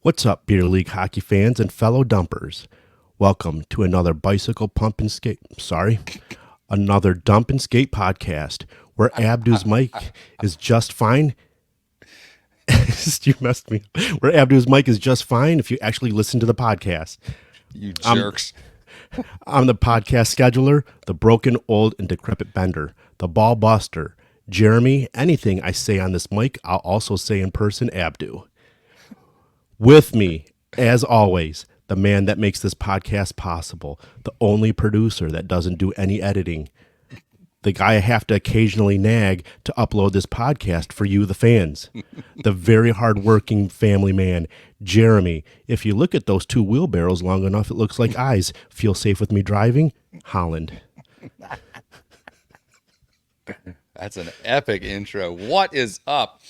What's up, Beer League hockey fans and fellow dumpers? Welcome to another another Dump and Skate podcast where Abdu's mic is just fine. You messed me up. Where Abdu's mic is just fine if you actually listen to the podcast. You jerks. I'm the podcast scheduler, the broken, old, and decrepit bender, the ball buster. Jeremy, anything I say on this mic, I'll also say in person, Abdu. With me, as always, the man that makes this podcast possible, the only producer that doesn't do any editing, the guy I have to occasionally nag to upload this podcast for you, the fans, the very hardworking family man, Jeremy. If you look at those two wheelbarrows long enough, it looks like eyes. Feel safe with me driving? Holland. That's an epic intro. What is up,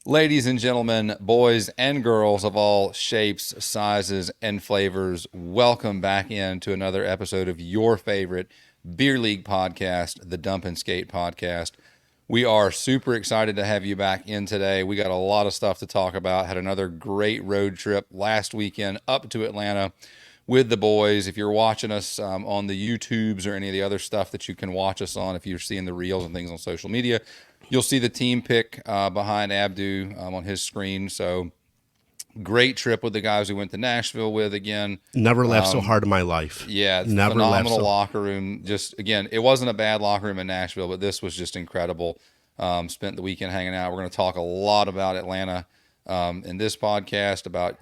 ladies and gentlemen, boys and girls of all shapes, sizes, and flavors? Welcome back into another episode of your favorite Beer League podcast, the Dump and Skate podcast. We are super excited to have you back in today. We got a lot of stuff to talk about. Had another great road trip last weekend up to Atlanta with the boys. If you're watching us on the YouTubes or any of the other stuff that you can watch us on, if you're seeing the reels and things on social media, you'll see the team pick behind Abdu on his screen. So great trip with the guys we went to Nashville with again. Never laughed so hard in my life. Yeah, Never phenomenal locker room. Just, again, it wasn't a bad locker room in Nashville, but this was just incredible. Spent the weekend hanging out. We're going to talk a lot about Atlanta in this podcast, about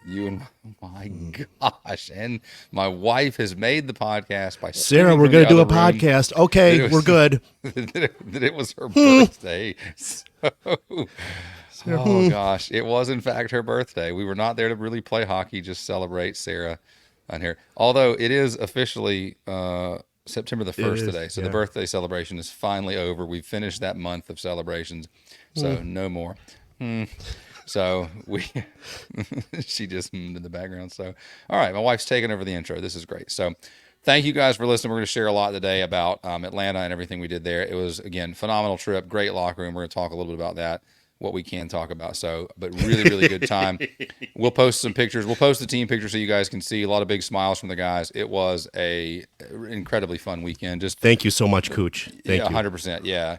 you and my gosh, and my wife has made the podcast by Sarah, we're going to do a podcast. Okay, we're good. That it was her birthday. So, oh gosh, it was in fact her birthday. We were not there to really play hockey, just celebrate Sarah on here. Although it is officially September the 1st today, so the birthday celebration is finally over. We've finished that month of celebrations, so no more. So she just in the background. So, all right, my wife's taking over the intro. This is great. So thank you guys for listening. We're going to share a lot today about Atlanta and everything we did there. It was, again, phenomenal trip, great locker room. We're going to talk a little bit about that, what we can talk about. So, but really, really good time. We'll post some pictures. We'll post the team pictures so you guys can see a lot of big smiles from the guys. It was a incredibly fun weekend. Just thank you so much, Cooch. Thank you. 100%. Yeah.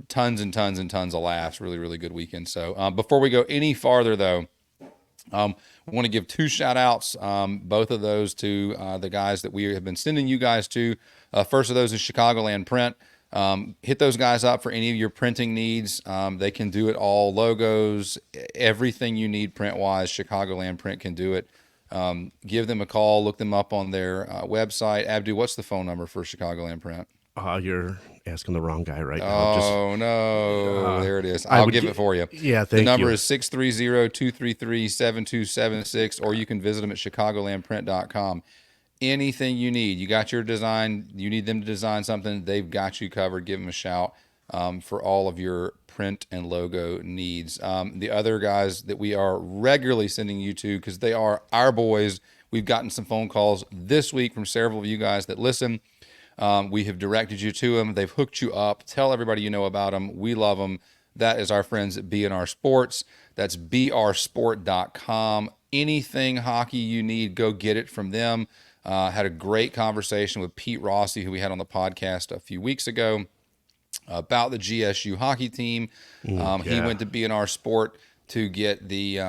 Tons and tons and tons of laughs. Really, really good weekend. So before we go any farther, though, I want to give two shout outs, both of those to the guys that we have been sending you guys to. First of those is Chicagoland Print. Hit those guys up for any of your printing needs. They can do it all. Logos, everything you need print wise, Chicagoland Print can do it. Give them a call. Look them up on their website. Abdu, what's the phone number for Chicagoland Print? You're asking the wrong guy right now. Oh, no. There it is. I'll give it for you. Yeah, thank you. The number is 630-233-7276, or you can visit them at chicagolandprint.com. Anything you need. You got your design. You need them to design something. They've got you covered. Give them a shout for all of your print and logo needs. The other guys that we are regularly sending you to, because they are our boys, we've gotten some phone calls this week from several of you guys that listen. We have directed you to them. They've hooked you up. Tell everybody you know about them. We love them. That is our friends at B&R Sports. That's brsport.com. Anything hockey you need, go get it from them. Had a great conversation with Pete Rossi, who we had on the podcast a few weeks ago, about the GSU hockey team. He went to B&R Sport to get the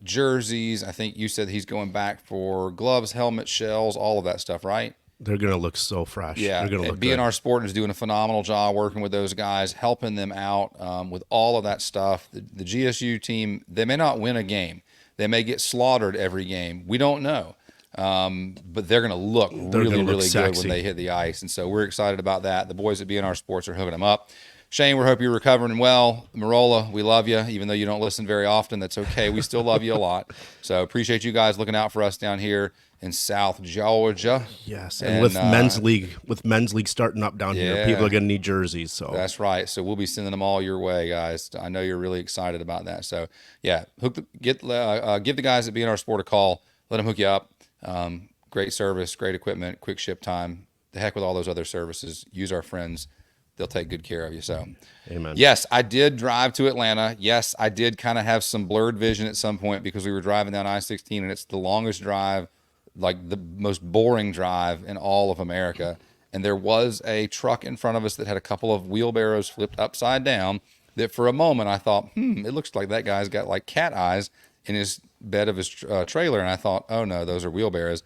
jerseys. I think you said he's going back for gloves, helmets, shells, all of that stuff, right? They're going to look so fresh. Yeah, they're going to look good. B&R Sport is doing a phenomenal job working with those guys, helping them out with all of that stuff. The GSU team, they may not win a game. They may get slaughtered every game. We don't know. But they're going to look really good when they hit the ice. And so we're excited about that. The boys at B&R Sports are hooking them up. Shane, we hope you're recovering well. Marola, we love you. Even though you don't listen very often, that's okay. We still love you a lot. So appreciate you guys looking out for us down here in South Georgia. Yes, and with men's league starting up down here, people are going to need jerseys. So that's right. So we'll be sending them all your way, guys. I know you're really excited about that. So yeah, give the guys at B&R Sport a call. Let them hook you up. Great service, great equipment, quick ship time. The heck with all those other services. Use our friends they'll take good care of you. So, Amen. yes, I did drive to Atlanta. Yes, I did kind of have some blurred vision at some point because we were driving down I-16, and it's the longest drive, like the most boring drive in all of America. And there was a truck in front of us that had a couple of wheelbarrows flipped upside down that for a moment I thought, it looks like that guy's got like cat eyes in his bed of his trailer. And I thought, oh no, those are wheelbarrows.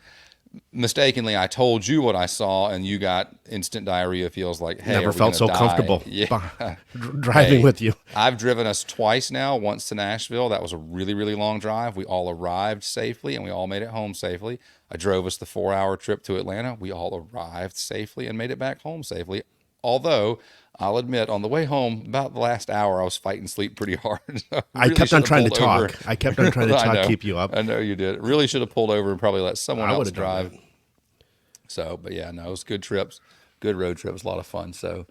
Mistakenly, I told you what I saw, and you got instant diarrhea. Feels like, hey, Never felt so die? comfortable Yeah. driving Hey, with you. I've driven us twice now, once to Nashville. That was a really, really long drive. We all arrived safely and we all made it home safely. I drove us the 4-hour trip to Atlanta. We all arrived safely and made it back home safely. Although, I'll admit, on the way home, about the last hour, I was fighting sleep pretty hard. So I really kept on should have trying to pulled over. talk. I kept on trying to I talk, know. keep you up. I know you did. Really should have pulled over and probably let someone I else would have done drive. that. So, but yeah, no, it was good trips, good road trips, a lot of fun. So,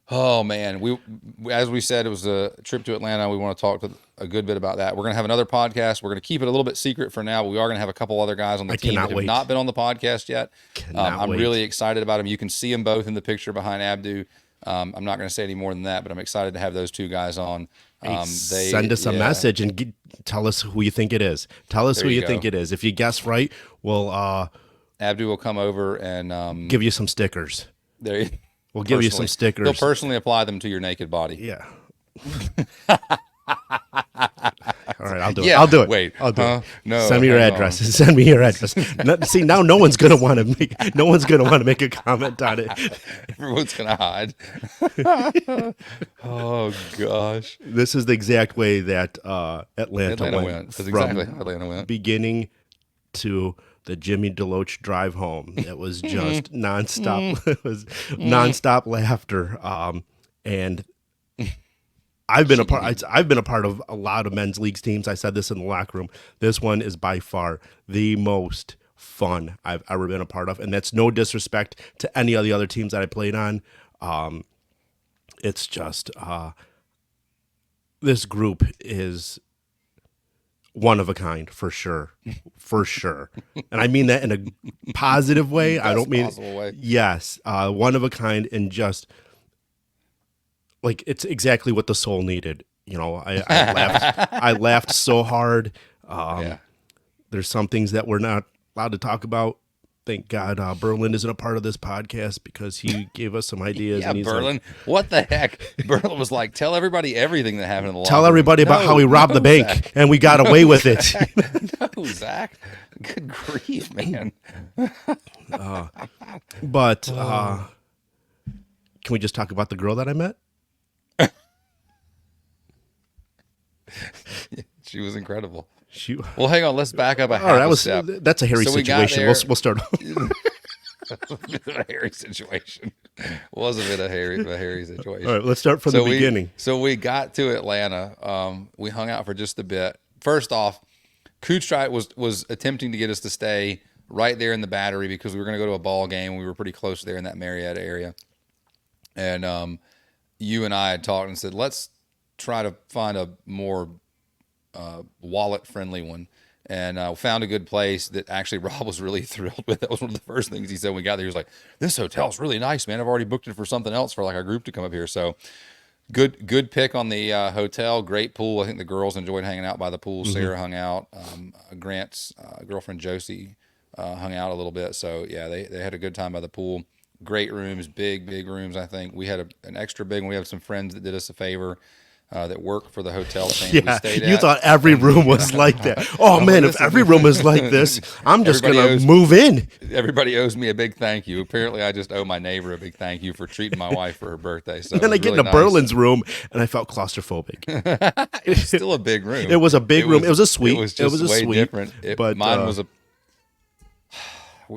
oh man, as we said, it was a trip to Atlanta. We want to talk a good bit about that. We're going to have another podcast. We're going to keep it a little bit secret for now, but we are going to have a couple other guys on the I team that cannot have wait. not been on the podcast yet. I'm wait. really excited about them. You can see them both in the picture behind Abdu. I'm not going to say any more than that, but I'm excited to have those two guys on. Send us a message and tell us who you think it is. Tell us There who you you go. think it is. If you guess right, we'll Abdu will come over and give you some stickers. there. We'll give you some stickers. He'll personally apply them to your naked body. Yeah. All right, I'll do it. Yeah, I'll do it. wait, I'll do huh? it. No, Send me your hang address. Send me your address. See, now no one's gonna want to make. No one's gonna want to make a comment on it. Everyone's gonna hide. Oh gosh. This is the exact way that Atlanta went. That's from exactly how Atlanta went. beginning to the Jimmy DeLoach drive home. It was just nonstop. It was nonstop laughter. And I've been a part. I've been a part of a lot of men's leagues teams. I said this in the locker room. This one is by far the most fun I've ever been a part of, and that's no disrespect to any of the other teams that I played on. It's just this group is one of a kind for sure, and I mean that in a positive way. I don't mean possible way. yes, one of a kind, and just like it's exactly what the soul needed. You know, I laughed. I laughed so hard. Yeah. There's some things that we're not allowed to talk about. Thank God Berlin isn't a part of this podcast because he gave us some ideas. Yeah, and he's Berlin. like, What the heck? Berlin was like, tell everybody everything that happened in the locker tell room. everybody about how we robbed the bank Zach. and we got away with it. No, Zach. Good grief, man. But can we just talk about the girl that I met? She was incredible. She, Well, hang on. Let's back up a all right, half a step. that's a hairy So we got situation. there- We'll start. A hairy situation. Was a bit of a hairy situation. All right, let's start from the beginning. So we got to Atlanta. We hung out for just a bit. First off, Kuchstreit was attempting to get us to stay right there in the Battery because we were going to go to a ball game. We were pretty close there in that Marietta area. And you and I had talked and said, let's try to find a more wallet-friendly one. And found a good place that actually Rob was really thrilled with. That was one of the first things he said when we got there. He was like, this hotel's really nice, man. I've already booked it for something else for like our group to come up here. So good pick on the hotel. Great pool. I think the girls enjoyed hanging out by the pool. Sarah hung out. Grant's girlfriend Josie hung out a little bit. So yeah, they had a good time by the pool. Great rooms, big rooms. I think we had an extra big one. We have some friends that did us a favor. That work for the hotel chain we Yeah, stayed you at. thought every room was like that. Oh man, if every room is like this, I'm just Everybody gonna owes- move in. Everybody owes me a big thank you. Apparently, I just owe my neighbor a big thank you for treating my wife for her birthday. So Then I it was get really into nice. Berlin's room and I felt claustrophobic. It was still a big room. It was a big room. It was a suite. It was It just was a way suite, different. but, Mine was a.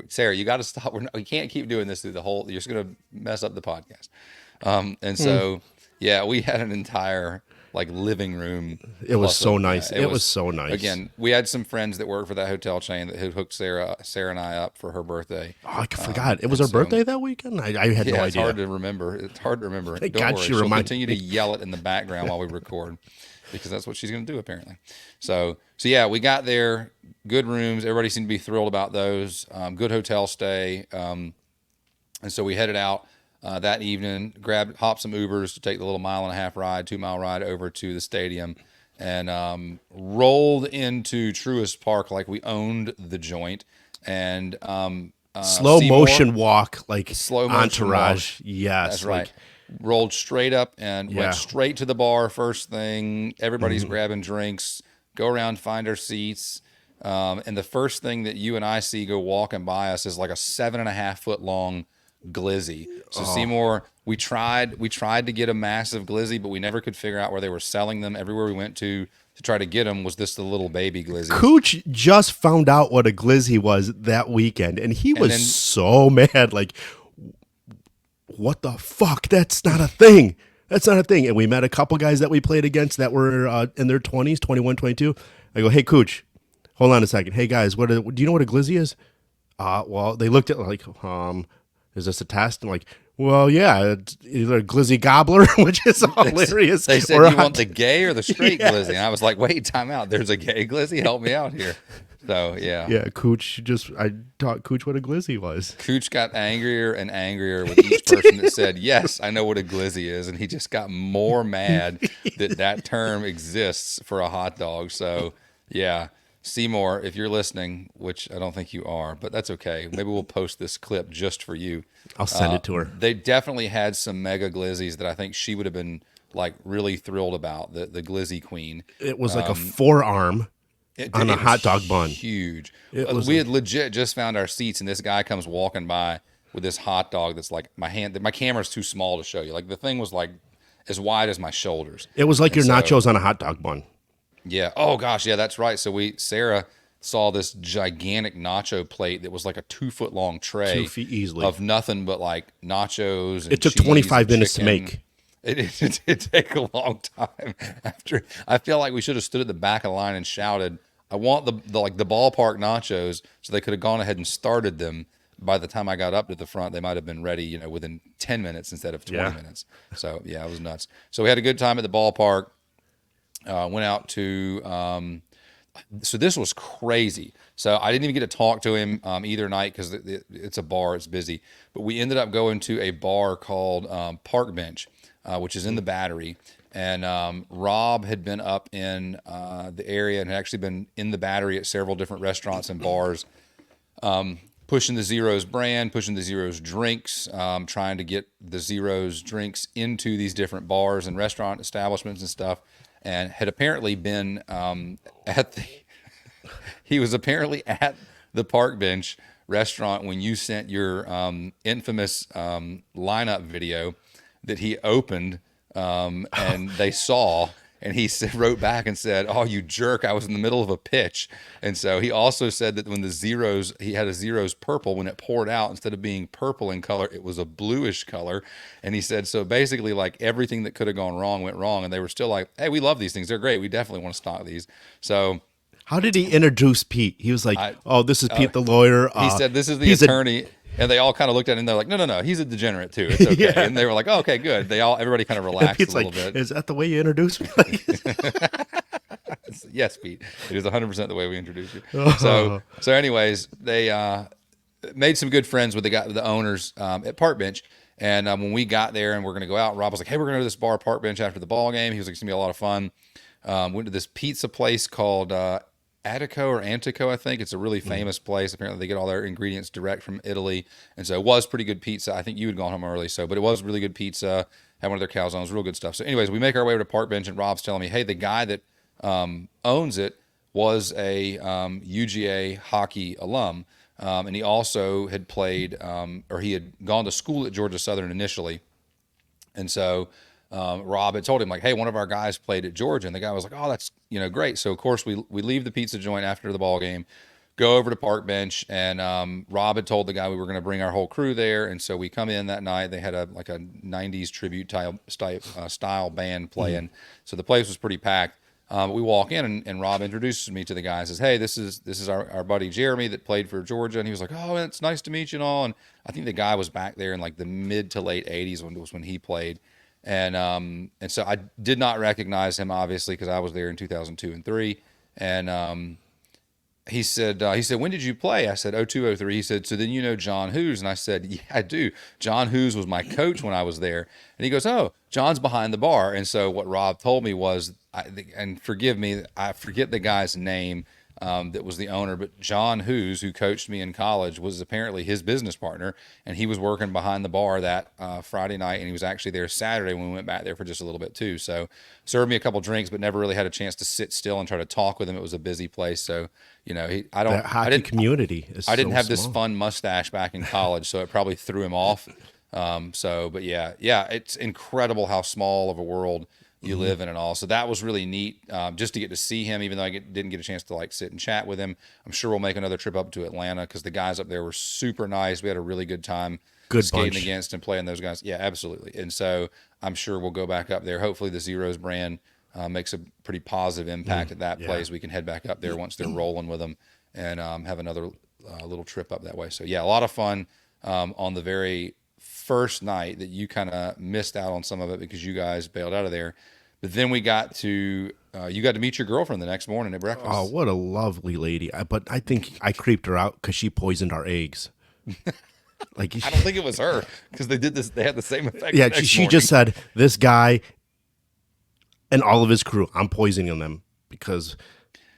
Sarah, you got to stop. You can't keep doing this through the whole. You're just going to mess up the podcast. And so, yeah, we had an entire like living room. It was plus so a- nice. yeah, It was so nice. Again, we had some friends that worked for that hotel chain that had hooked Sarah and I up for her birthday. Oh, I forgot. It was her so- birthday that weekend. I had no Yeah, it's idea. hard to remember. It's hard to remember. Thank Don't God worry. she She'll reminded continue to yell it in the background while we record because that's what she's going to do apparently. So yeah, we got there. Good rooms. Everybody seemed to be thrilled about those. Good hotel stay. And so we headed out. that evening, hopped some Ubers to take the little 1.5 mile ride, 2 mile ride over to the stadium, and rolled into Truist Park like we owned the joint. And Slow Seymour, motion walk, like slow motion walk. Entourage. That's Yes, right. like Rolled straight up and went yeah. straight to the bar first thing. Everybody's Mhm. grabbing drinks, go around, find our seats. And the first thing that you and I see go walking by us is like a 7.5 foot long glizzy. So Oh, Seymour, we tried to get a massive glizzy, but we never could figure out where they were selling them. Everywhere we went to try to get them was this the little baby glizzies. Cooch just found out what a glizzy was that weekend, and he And was then so mad. Like, what the fuck? That's not a thing. That's not a thing. And we met a couple guys that we played against that were in their 20s, 21, 22. I go, hey, Cooch, hold on a second. Hey, guys, do you know what a glizzy is? Well, they looked at like, is this a test? I'm like, well, yeah, it's either a glizzy gobbler, which is hilarious, they or said, you want the gay or the straight glizzy? And I was like, wait, time out. There's a gay glizzy? Help me out here. So, yeah. yeah, Cooch I taught Cooch what a glizzy was. Cooch got angrier and angrier with each person that said, yes, I know what a glizzy is. And he just got more mad that that term exists for a hot dog. So, yeah. Seymour, if you're listening, which I don't think you are, but that's okay. Maybe we'll post this clip just for you. I'll send it to her. They definitely had some mega glizzies that I think she would have been like really thrilled about. The glizzy queen. It was like a forearm on a It was hot dog bun. huge. It was We had legit just found our seats, and this guy comes walking by with this hot dog that's like my hand. My camera's too small to show you. Like the thing was like as wide as my shoulders. It was like And your so, nachos on a hot dog bun. yeah. Oh gosh, yeah, that's right. So Sarah saw this gigantic nacho plate that was like a 2 foot long tray 2 feet easily. of nothing but like nachos and It took cheese 25 and minutes to chicken. make. It did take a long time. After I feel like we should have stood at the back of the line and shouted, "I want the like the ballpark nachos," so they could have gone ahead and started them. By the time I got up to the front, they might have been ready, within 10 minutes instead of 20 Yeah. minutes. So yeah, it was nuts. So we had a good time at the ballpark. Went out to so this was crazy. So I didn't even get to talk to him either night because it's a bar, it's busy. But we ended up going to a bar called Park Bench, which is in the Battery. And Rob had been up in the area and had actually been in the Battery at several different restaurants and bars, pushing the Zeros brand, pushing the Zeros drinks, trying to get the Zeros drinks into these different bars and restaurant establishments and stuff. And had apparently been at the he was apparently at the Park Bench restaurant when you sent your infamous lineup video that he opened and they saw. And he wrote back and said, "Oh, you jerk! I was in the middle of a pitch." And so he also said that when he had a Zeros purple. When it poured out, instead of being purple in color, it was a bluish color. And he said, so basically, like everything that could have gone wrong went wrong. And they were still like, "Hey, we love these things. They're great. We definitely want to stock these." So How did he introduce Pete? He was like, I, "Oh, this is Pete the lawyer." he said, "This is the he's attorney." And they all kind of looked at him and they're like, no, no, no, he's a degenerate too. It's okay. Yeah. And they were like, oh, okay, good. Everybody kind of relaxed Pete's a little like, bit. "Is that the way you introduce me?" Yes, Pete. It is 100% the way we introduce you. So anyways, they made some good friends with the owners at Park Bench. And when we got there and we're going to go out, Rob was like, "Hey, we're going to go to this bar, Park Bench, after the ball game." He was like, "It's going to be a lot of fun." Went to this pizza place called Attico or Antico, I think. It's a really famous place. Apparently, they get all their ingredients direct from Italy. And so it was pretty good pizza. I think you had gone home early, but it was really good pizza. Had one of their calzones, real good stuff. So anyways, we make our way over to Park Bench, and Rob's telling me, hey, the guy that owns it was a UGA hockey alum. And he also had played, or he had gone to school at Georgia Southern initially. And so Rob had told him, like, hey, one of our guys played at Georgia. And the guy was like, oh, that's, great. So, of course, we leave the pizza joint after the ball game, go over to Park Bench. And Rob had told the guy we were going to bring our whole crew there. And so we come in that night. They had a 90s tribute style band playing. So the place was pretty packed. We walk in and Rob introduces me to the guy and says, hey, this is our buddy Jeremy that played for Georgia. And he was like, oh, it's nice to meet you and all. And I think the guy was back there in like the mid to late 80s when he played. And so I did not recognize him, obviously, because I was there in 2002 and 2003. And he said, when did you play? I said, 0203. He said, so then you know John Hoos? And I said, yeah, I do. John Hoos was my coach when I was there. And he goes, oh, John's behind the bar. And so what Rob told me was, and forgive me, I forget the guy's name, that was the owner, but John Hoos, who coached me in college, was apparently his business partner, and he was working behind the bar that Friday night, and he was actually there Saturday when we went back there for just a little bit too. So served me a couple drinks, but never really had a chance to sit still and try to talk with him. It was a busy place, so That hockey community is I didn't so have this small. fun mustache back in college, so it probably threw him off. But yeah, it's incredible how small of a world you live in and all. So that was really neat, just to get to see him, even though didn't get a chance to like sit and chat with him. I'm sure we'll make another trip up to Atlanta because the guys up there were super nice. We had a really good time Good skating bunch. against and playing those guys. Yeah, absolutely. And so I'm sure we'll go back up there. Hopefully the Zeros brand makes a pretty positive impact at that yeah. place. We can head back up there once they're rolling with them and have another little trip up that way. So yeah, a lot of fun on the very first night that you kind of missed out on some of it because you guys bailed out of there. But then we got to you got to meet your girlfriend the next morning at breakfast. Oh, what a lovely lady! But I think I creeped her out because she poisoned our eggs. Like, I don't think it was her because they did this. They had the same effect. yeah, the next she morning. just said this guy and all of his crew. I'm poisoning them because,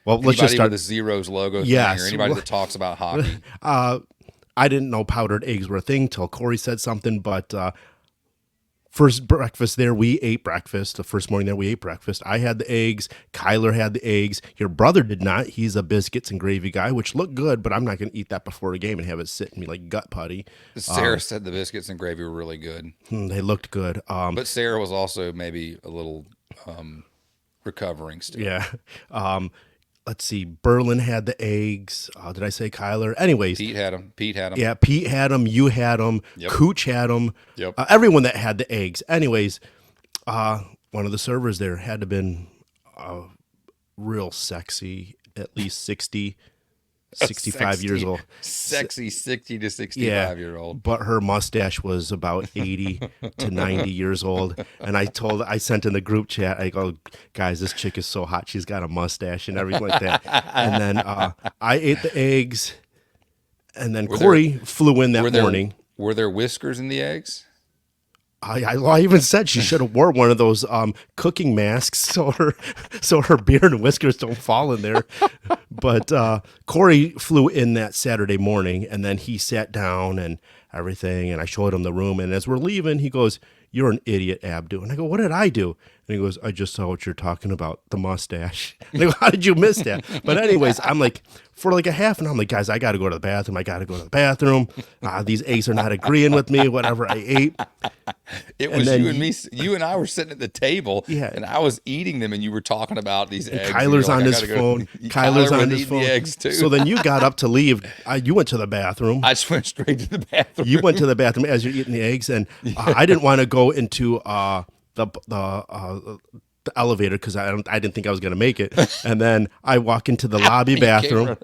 well, let's just Anybody start. with a Zeros logo Yes. thing or anybody that talks about hockey. I didn't know powdered eggs were a thing till Corey said something. But first breakfast there, we ate breakfast. The first morning there, we ate breakfast. I had the eggs. Kyler had the eggs. Your brother did not. He's a biscuits and gravy guy, which looked good, but I'm not going to eat that before a game and have it sit in me like gut putty. Sarah said the biscuits and gravy were really good, They looked good. but Sarah was also maybe a little recovering still. Yeah. Let's see. Berlin had the eggs. Did I say Kyler? Anyways, Pete had them. yeah, Pete had them. You had them. Yep. Cooch had them. Yep. Everyone that had the eggs. Anyways, one of the servers there had to have been real sexy, at least 60, 65 years old. Sexy 60 to 65 Yeah, year old. but her mustache was about 80 to 90 years old. And I sent in the group chat, I go, guys, this chick is so hot. She's got a mustache and everything like that. And then I ate the eggs. And then Corey flew in that morning. Were there whiskers in the eggs? I even said she should have wore one of those cooking masks so her beard and whiskers don't fall in there. But Corey flew in that Saturday morning, and then he sat down and everything, and I showed him the room. And as we're leaving, he goes, "You're an idiot, Abdu." And I go, "What did I do?" And he goes, "I just saw what you're talking about, the mustache." And I go, "How did you miss that?" But anyways, I'm like, for like a half an hour, I'm like, "Guys, I got to go to the bathroom. These eggs are not agreeing with me, whatever I ate." It And was then you and me. You and I were sitting at the table, Yeah. and I was eating them, and you were talking about these eggs. and Kyler's you're like, on "I his gotta go." phone. Kyler Kyler's on would his eat phone. the eggs too. So then you got up to leave. You went to the bathroom. I just went straight to the bathroom. You went to the bathroom as you're eating the eggs, and I didn't want to go into the elevator because I didn't think I was going to make it. And then I walk into the lobby bathroom.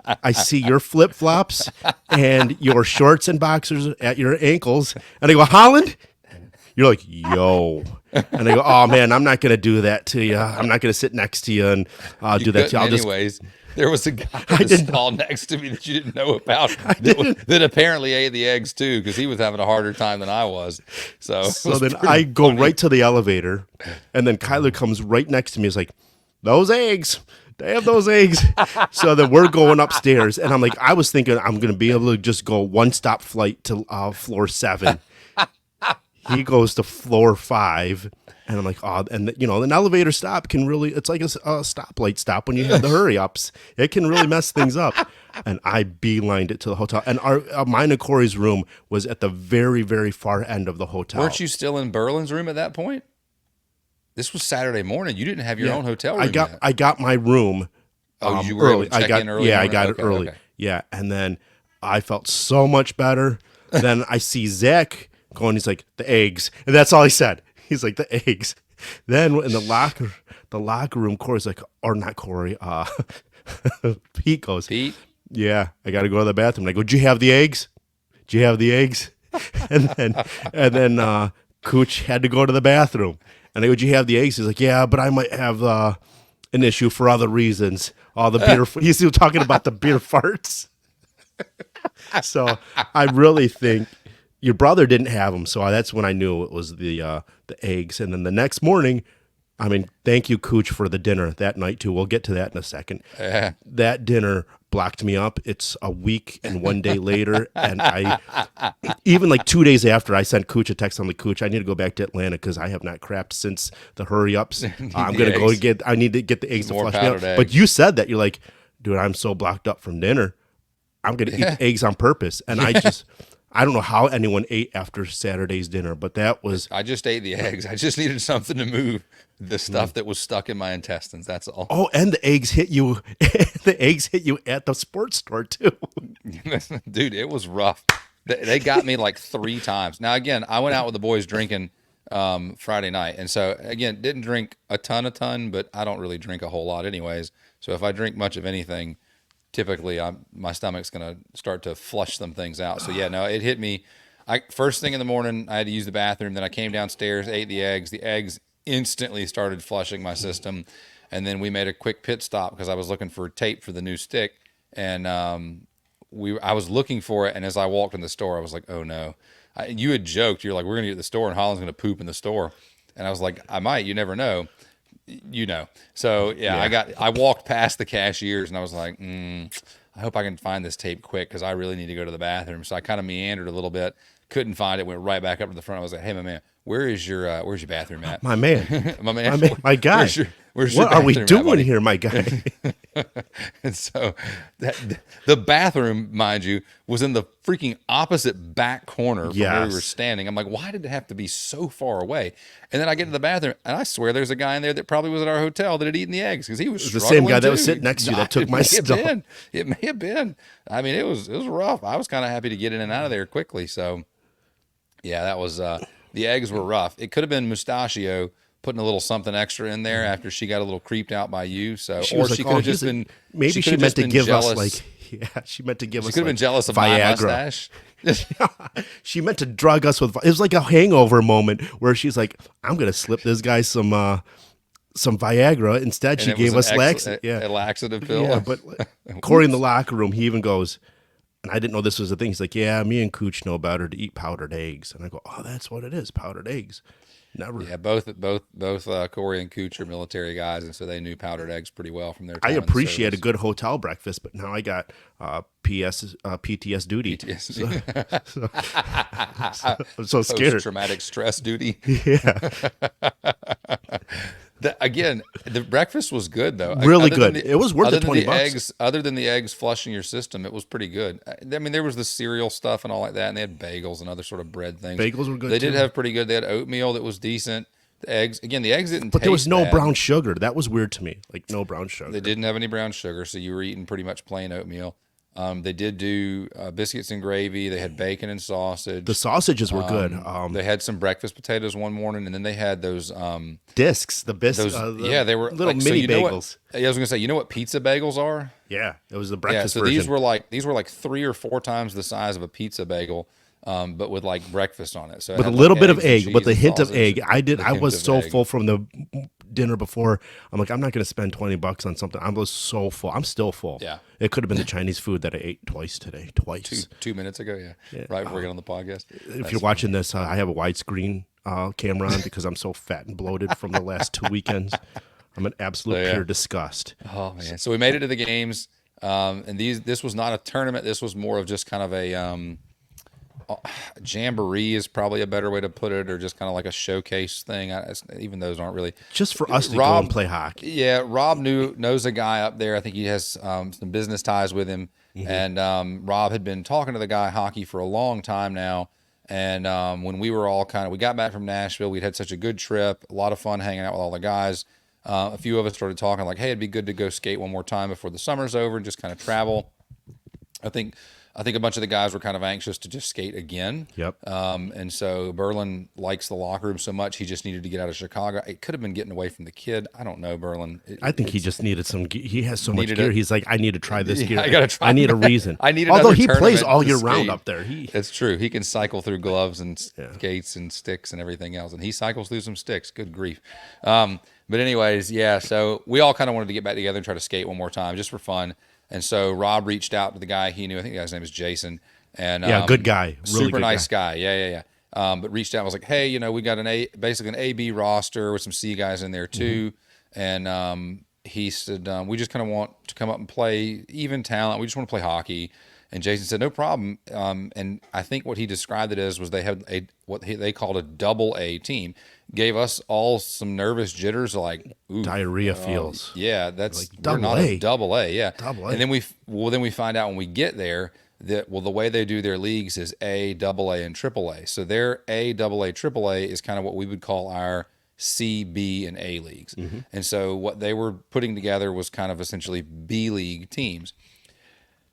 I see your flip flops and your shorts and boxers at your ankles, and I go, "Holland." You're like, "Yo," and I go, "Oh man, I'm not going to do that to you. I'm not going to sit next to you and do that to you. I'll just." Anyways, there was a guy in the stall next to me that you didn't know about that apparently ate the eggs too because he was having a harder time than I was. So then I go right to the elevator, and then Kyler comes right next to me. He's like, "Those eggs, they have those eggs." So then we're going upstairs, and I'm like, I was thinking I'm going to be able to just go one stop flight to floor 7. He goes to floor 5, and I'm like, "Oh," and an elevator stop can really, it's like a stoplight stop when you have the hurry ups. It can really mess things up. And I beelined it to the hotel. And mine and Corey's room was at the very, very far end of the hotel. weren't you still in Berlin's room at that point? This was Saturday morning. You didn't have your own hotel room yet. I got my room. Oh, you were able to check in early? Yeah, I morning? got Okay, it early. okay. Yeah, and then I felt so much better. Then I see Zach going. He's like, "The eggs," and that's all he said. He's like, "The eggs." Then in the locker room, Corey's like, or not Corey. Pete goes, Pete? "Yeah, I got to go to the bathroom." And I go, "Did you have the eggs? Did you have the eggs?" and then Cooch had to go to the bathroom. And I go, "Did you have the eggs?" He's like, "Yeah, but I might have an issue for other reasons. All the beer, he's still talking about the beer farts. So I really think your brother didn't have them. So that's when I knew it was the eggs. And then the next morning, I mean, thank you, Cooch, for the dinner that night too. We'll get to that in a second. That dinner blocked me up. It's a week and 1 day later, and I even like 2 days after I sent Cooch a text. I'm like, Cooch, I need to go back to Atlanta because I have not crapped since the hurry ups. I'm gonna go get. I need to get the eggs to flush me out. But you said that you're like, dude, I'm so blocked up from dinner. I'm gonna eat the eggs on purpose, and I don't know how anyone ate after Saturday's dinner, but that was. I just ate the eggs. I just needed something to move the stuff that was stuck in my intestines. That's all. Oh, and the eggs hit you. The eggs hit you at the sports store too. Dude, it was rough. They got me like 3 times. Now, again, I went out with the boys drinking Friday night. And so, again, didn't drink a ton, but I don't really drink a whole lot anyways. So if I drink much of anything, typically my stomach's going to start to flush some things out. So, yeah, no, it hit me. First thing in the morning, I had to use the bathroom. Then I came downstairs, ate the eggs. The eggs instantly started flushing my system. And then we made a quick pit stop because I was looking for tape for the new stick. And I was looking for it. And as I walked in the store, I was like, oh, no. You had joked. You're like, we're going to get to the store and Holland's going to poop in the store. And I was like, I might. You never know. You know. So, yeah. I walked past the cashiers and I was like, I hope I can find this tape quick because I really need to go to the bathroom. So I kind of meandered a little bit. Couldn't find it. Went right back up to the front. I was like, hey, my man. Where's your bathroom at? My man. my man. My guy. Where's what are we doing here, my guy? And so the bathroom, mind you, was in the freaking opposite back corner from where we were standing. I'm like, why did it have to be so far away? And then I get to the bathroom, and I swear there's a guy in there that probably was at our hotel that had eaten the eggs because he was the same guy that was sitting next to you that took my stuff. It may have been. I mean, it was rough. I was kind of happy to get in and out of there quickly. So, yeah, that was the eggs were rough. It could have been Mustachio putting a little something extra in there after she got a little creeped out by you. So, she could have just been. Maybe she meant to give us like. Yeah, she meant to give us. She could have been jealous of Viagra. My mustache. She meant to drug us with. It was like a hangover moment where she's like, "I'm gonna slip this guy some Viagra." Instead, she gave us a laxative pill. Yeah, but Corey in the locker room, he even goes, and I didn't know this was a thing. He's like, "Yeah, me and Cooch know better to eat powdered eggs," and I go, "Oh, that's what it is, powdered eggs." Never. Yeah, both Corey and Cooch are military guys, and so they knew powdered eggs pretty well from their time. I appreciate a good hotel breakfast, but now I got PTS duty. I'm so scared. Post-traumatic stress duty. Yeah. Again, the breakfast was good though. Really good. It was worth the $20. Other than the eggs flushing your system, it was pretty good. I mean, there was the cereal stuff and all like that, and they had bagels and other sort of bread things. Bagels were good. They did have pretty good. They had oatmeal that was decent. The eggs didn't. But there was no bad. brown sugar. That was weird to me. Like no brown sugar. They didn't have any brown sugar, so you were eating pretty much plain oatmeal. They did do biscuits and gravy. They had bacon and sausage. The sausages were good. They had some breakfast potatoes one morning, and then they had those discs. They were like, little mini bagels. I was going to say, you know what pizza bagels are? Yeah, it was the breakfast so version. these were like 3 or 4 times the size of a pizza bagel, but with like breakfast on it. So with a little bit of egg, with a hint of egg. I was so full from the dinner before. I'm like, I'm not going to spend $20 on something. I was so full. I'm still full. Yeah. It could have been the Chinese food that I ate twice today. Twice. 2 minutes ago, yeah. Right before we get on the podcast. If you're watching this, I have a widescreen camera on because I'm so fat and bloated from the last 2 weekends. I'm an absolute pure disgust. Oh, man. So we made it to the games, and this was not a tournament. This was more of just kind of a jamboree is probably a better way to put it, or just kind of like a showcase thing. Even those aren't really just for us to go and play hockey. Yeah, Rob knows a guy up there. I think he has some business ties with him, and Rob had been talking to the guy hockey for a long time now. And when we were all we got back from Nashville, we'd had such a good trip, a lot of fun hanging out with all the guys. A few of us started talking like, hey, it'd be good to go skate one more time before the summer's over and just kind of travel. I think a bunch of the guys were kind of anxious to just skate again. Yep. And so Berlin likes the locker room so much, he just needed to get out of Chicago. It could have been getting away from the kid. I don't know, Berlin. I think he just needed some. He has so much gear. He's like, I need to try this gear. I gotta try. I need a reason. I need. Although he plays all year round up there. That's true. He can cycle through gloves and skates and sticks and everything else, and he cycles through some sticks. Good grief. But anyways, yeah. So we all kind of wanted to get back together and try to skate one more time just for fun. And so Rob reached out to the guy he knew. I think the guy's name is Jason, and Yeah, good guy. Really super good nice guy. guy. Yeah, yeah, yeah. But reached out and was like, hey, we got basically an A/B roster with some C guys in there too. And he said, we just kind of want to come up and play even talent. We just want to play hockey. And Jason said, no problem. And I think what he described it as was they had they called a double A team. Gave us all some nervous jitters, like, ooh, Diarrhea feels. yeah, Like we're double not a A. double A, yeah. Double A. And then we find out when we get there that the way they do their leagues is A, double A, and triple A. So their A, double A, triple A is kind of what we would call our C, B, and A leagues. And so what they were putting together was kind of essentially B league teams.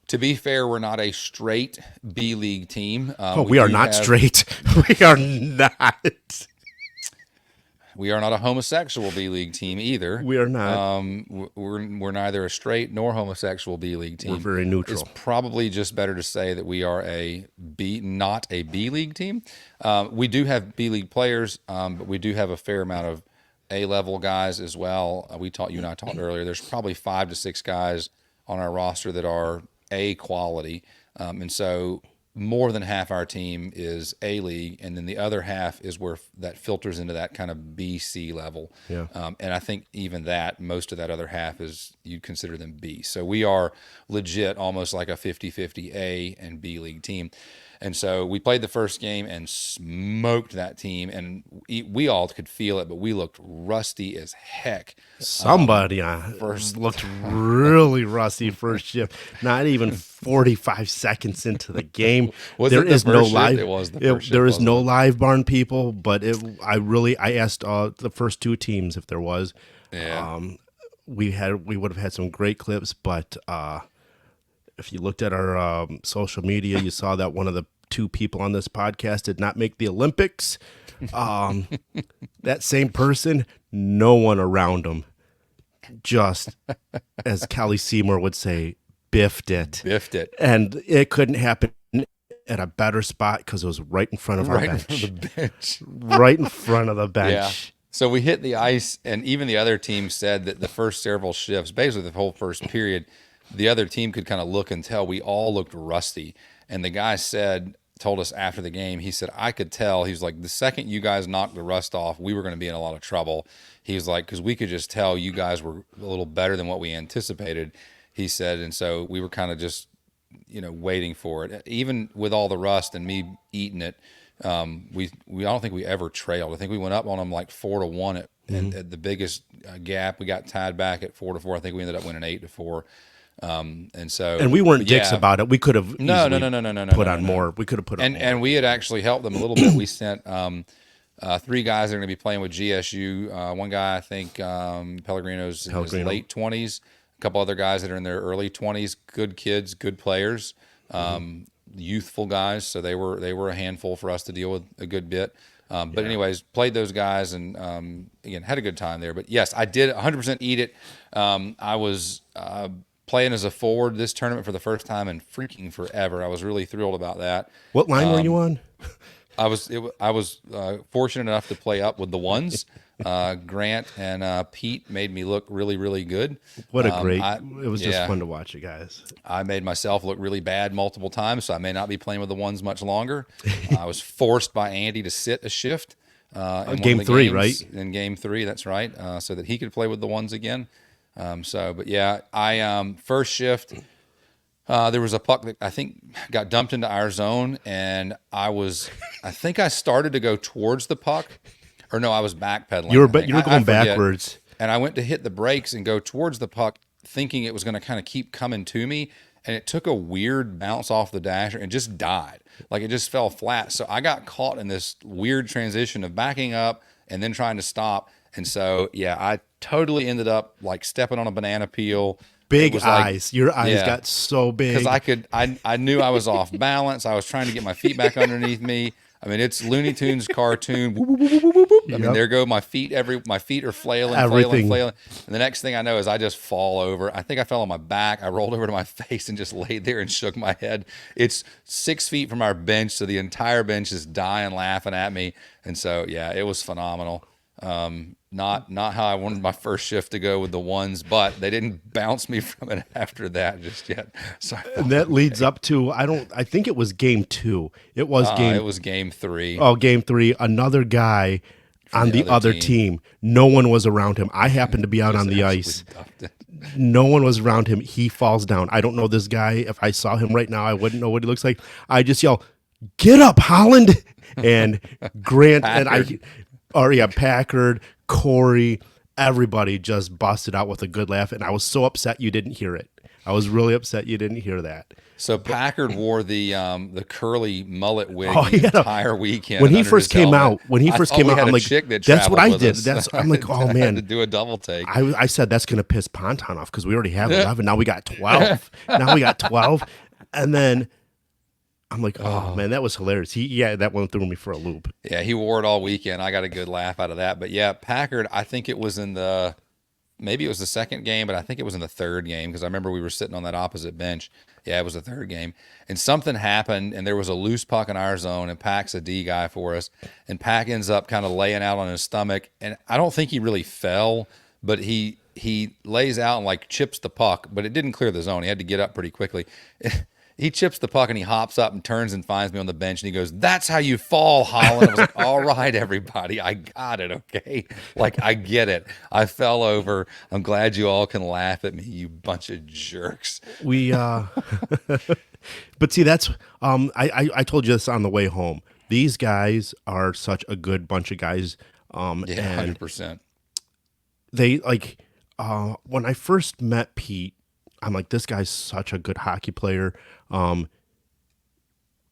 To be fair, we're not a straight B league team. We are not straight. We are not. We are not a homosexual B league team either. We are not. We're neither a straight nor homosexual B league team. We're very neutral. It's probably just better to say that we are not a B league team. We do have B league players, but we do have a fair amount of A level guys as well. You and I talked earlier. There's probably 5 to 6 guys on our roster that are A quality, and so more than half our team is A league, and then the other half is where that filters into that kind of B, C level. Yeah. And I think even most of that other half is, you'd consider them B. So we are legit almost like a 50-50 A and B league team. And so we played the first game and smoked that team, and we all could feel it, but we looked rusty as heck. Somebody looked really rusty first shift. Not even 45 seconds into the game. There is no live. It was the first shift, there is wasn't no it? live barn people, but I asked the first 2 teams if there was. Yeah. We would have had some great clips, but if you looked at our social media, you saw that one of the 2 people on this podcast did not make the Olympics. That same person, no one around him, just, as Kelly Seymour would say, biffed it. Biffed it. And it couldn't happen at a better spot because it was right in front of our Right in bench. front of the bench. Right in front of the bench. Yeah. So we hit the ice, and even the other team said that the first several shifts, basically the whole first period, the other team could kind of look and tell we all looked rusty. And the guy told us after the game, he said, I could tell. He was like, the second you guys knocked the rust off, we were going to be in a lot of trouble. He was like, because we could just tell you guys were a little better than what we anticipated, he said. And so we were kind of just, waiting for it. Even with all the rust and me eating it, I don't think we ever trailed. I think we went up on them like 4-1 at the biggest gap. We got tied back at 4-4. I think we ended up winning 8-4. And we weren't dicks about it. We could have no put on more. We could have put on more. And we had actually helped them a little bit. We sent 3 guys that are going to be playing with GSU. One guy, I think, Pellegrino's in his late 20s. A couple other guys that are in their early 20s. Good kids, good players, youthful guys. So they were a handful for us to deal with a good bit. But anyways, played those guys and again had a good time there. But yes, I did 100% eat it. I was playing as a forward this tournament for the first time in freaking forever. I was really thrilled about that. What line were you on? I was fortunate enough to play up with the ones. Grant and Pete made me look really, really good. What a great! It was just fun to watch you guys. I made myself look really bad multiple times, so I may not be playing with the ones much longer. I was forced by Andy to sit a shift in game 3, right? In game 3, that's right, so that he could play with the ones again. But yeah, I first shift. There was a puck that I think got dumped into our zone, and I think I started to go towards the puck, or no, I was backpedaling. You were going backwards, and I went to hit the brakes and go towards the puck, thinking it was going to kind of keep coming to me, and it took a weird bounce off the dasher and just died. Like it just fell flat. So I got caught in this weird transition of backing up and then trying to stop. And so, yeah, I totally ended up like stepping on a banana peel. Big eyes. Your eyes got so big. Because I knew I was off balance. I was trying to get my feet back underneath me. I mean, it's Looney Tunes cartoon. Whoop, whoop, whoop, whoop, whoop, whoop. I mean, there go my feet. My feet are flailing. And the next thing I know is I just fall over. I think I fell on my back. I rolled over to my face and just laid there and shook my head. It's 6 feet from our bench, so the entire bench is dying laughing at me. And so, yeah, it was phenomenal. Not how I wanted my first shift to go with the ones, but they didn't bounce me from it after that just yet. So I And felt that leads okay. up to I think it was game 2. It was It game was game three game 3. Another guy from on the the other other team. team. No one was around him. I happened to be out on Just the absolutely ice. dumped it. No one was around him. He falls down. I don't know this guy. If I saw him right now, I wouldn't know what he looks like. I just yell, "Get up, Holland!" And Grant and Packard. Packard, Corey, everybody just busted out with a good laugh. And I was so upset you didn't hear it. I was really upset you didn't hear that. So Packard wore the curly mullet wig Oh, the yeah. entire weekend When he under his first came helmet. out, I thought we had I'm a like, chick that that's what traveled I with did. us. I'm like, oh I had man. to do a double take. I said that's gonna piss Ponton off because we already have 11. Now we got 12. Now we got 12, and then I'm like, oh man, that was hilarious. That one threw me for a loop. Yeah, he wore it all weekend. I got a good laugh out of that. But yeah, Packard, I think it was in the maybe it was the second game, but I think it was in the third game because I remember we were sitting on that opposite bench. Yeah, it was the third game. And something happened, and there was a loose puck in our zone, and Pack's a D guy for us. And Pack ends up kind of laying out on his stomach. And I don't think he really fell, but he lays out and like chips the puck, but it didn't clear the zone. He had to get up pretty quickly. He chips the puck and he hops up and turns and finds me on the bench and he goes, "That's how you fall, Holland." I was like, "All right, everybody, I got it, okay? Like, I get it. I fell over. I'm glad you all can laugh at me, you bunch of jerks." We but see that's I told you this on the way home. These guys are such a good bunch of guys. Yeah, And 100%. they like when I first met Pete, I'm like, this guy's such a good hockey player.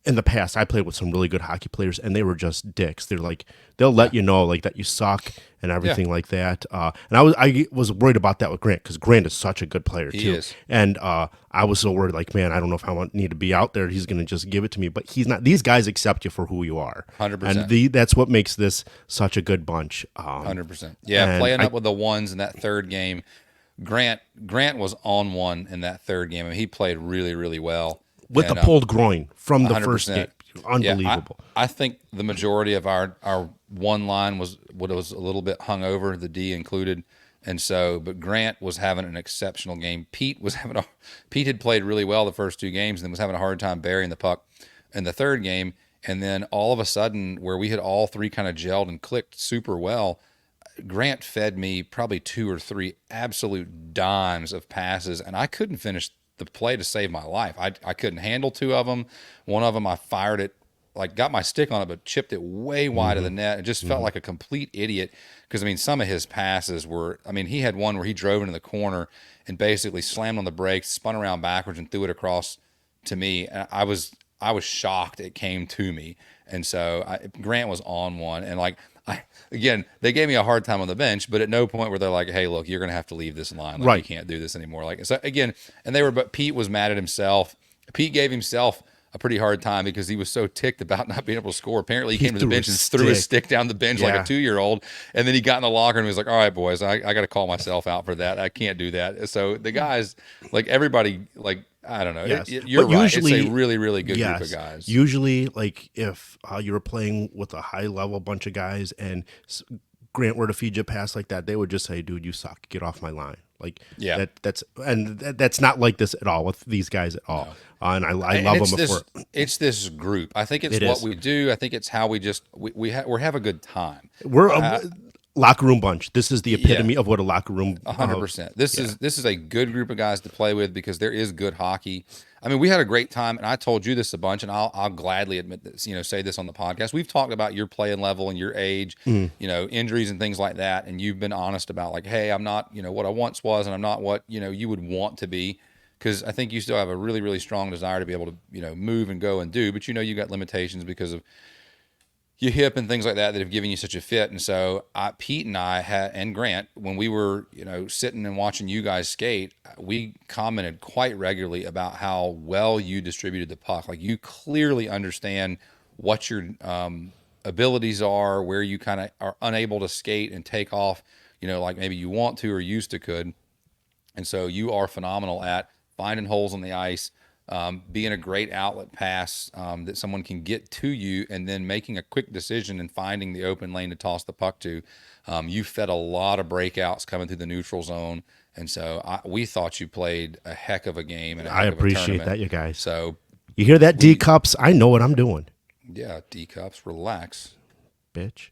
In the past, I played with some really good hockey players, and they were just dicks. They're like, they'll let you know like that you suck and Yeah, everything like that. And I was worried about that with Grant because Grant is such a good player he too. is. And I was so worried, like, man, I don't know if need to be out there. He's gonna just give it to me, but he's not. These guys accept you for who you are, and 100%. that's what makes this such a good bunch. 100%. Yeah, And playing up with the ones in that third game. Grant was on one in that third game. I mean, he played really, really well. with the And pulled groin from the first game, 100%. Yeah, unbelievable. I think the majority of our one line was what was a little bit hungover, the D included, and so. But Grant was having an exceptional game. Pete had played really well the first two games, and then was having a hard time burying the puck in the third game. And then all of a sudden, where we had all three kind of gelled and clicked super well, Grant fed me probably two or three absolute dimes of passes, and I couldn't finish the play to save my life. I couldn't handle two of them. One of them, I fired it, like got my stick on it, but chipped it way wide of the net. It just felt like a complete idiot because, I mean, some of his passes were, I mean, he had one where he drove into the corner and basically slammed on the brakes, spun around backwards, and threw it across to me. And I was shocked it came to me. And so Grant was on one, and like again, they gave me a hard time on the bench, but at no point were they like, "Hey, look, you're gonna have to leave this line. Like, Right. you can't do this anymore." Like, so again, but Pete was mad at himself. Pete gave himself a pretty hard time because he was so ticked about not being able to score. Apparently, he came to the threw bench and his threw his stick. stick down the bench like a Yeah. 2-year-old, and then he got in the locker and was like, "All right, boys, I got to call myself out for that. I can't do that." So the guys, like everybody, like I don't know. Yes. You're But right. usually, It's a really, really good group of yes. guys. Usually, like if you were playing with a high level bunch of guys and Grant were to feed you a pass like that, they would just say, "Dude, you suck. Get off my line." Like Yeah. that's not like this at all with these guys at all. And I love it's them this, before. it's this group. I think it's It what is. we do. I think it's how we just we have a good time. We're a locker room bunch. This is the Yeah. epitome of what a locker room. 100%. This is a good group of guys to play with because there is good hockey. I mean, we had a great time, and I told you this a bunch, and I'll gladly admit this. Say this on the podcast. We've talked about your playing level and your age, injuries and things like that, and you've been honest about like, hey, I'm not what I once was, and I'm not what you would want to be. Because I think you still have a really, really strong desire to be able to move and go and do, but you got limitations because of your hip and things like that have given you such a fit. And so Pete and I and Grant, when we were, sitting and watching you guys skate, we commented quite regularly about how well you distributed the puck. Like you clearly understand what your abilities are, where you kind of are unable to skate and take off, like maybe you want to or used to could. And so you are phenomenal at finding holes on the ice, being a great outlet pass that someone can get to you, and then making a quick decision and finding the open lane to toss the puck to. You fed a lot of breakouts coming through the neutral zone. And so we thought you played a heck of a game and a I heck of a appreciate tournament. that, you guys. So You hear that, D we, cups? I know what I'm doing, yeah, D cups, relax. bitch.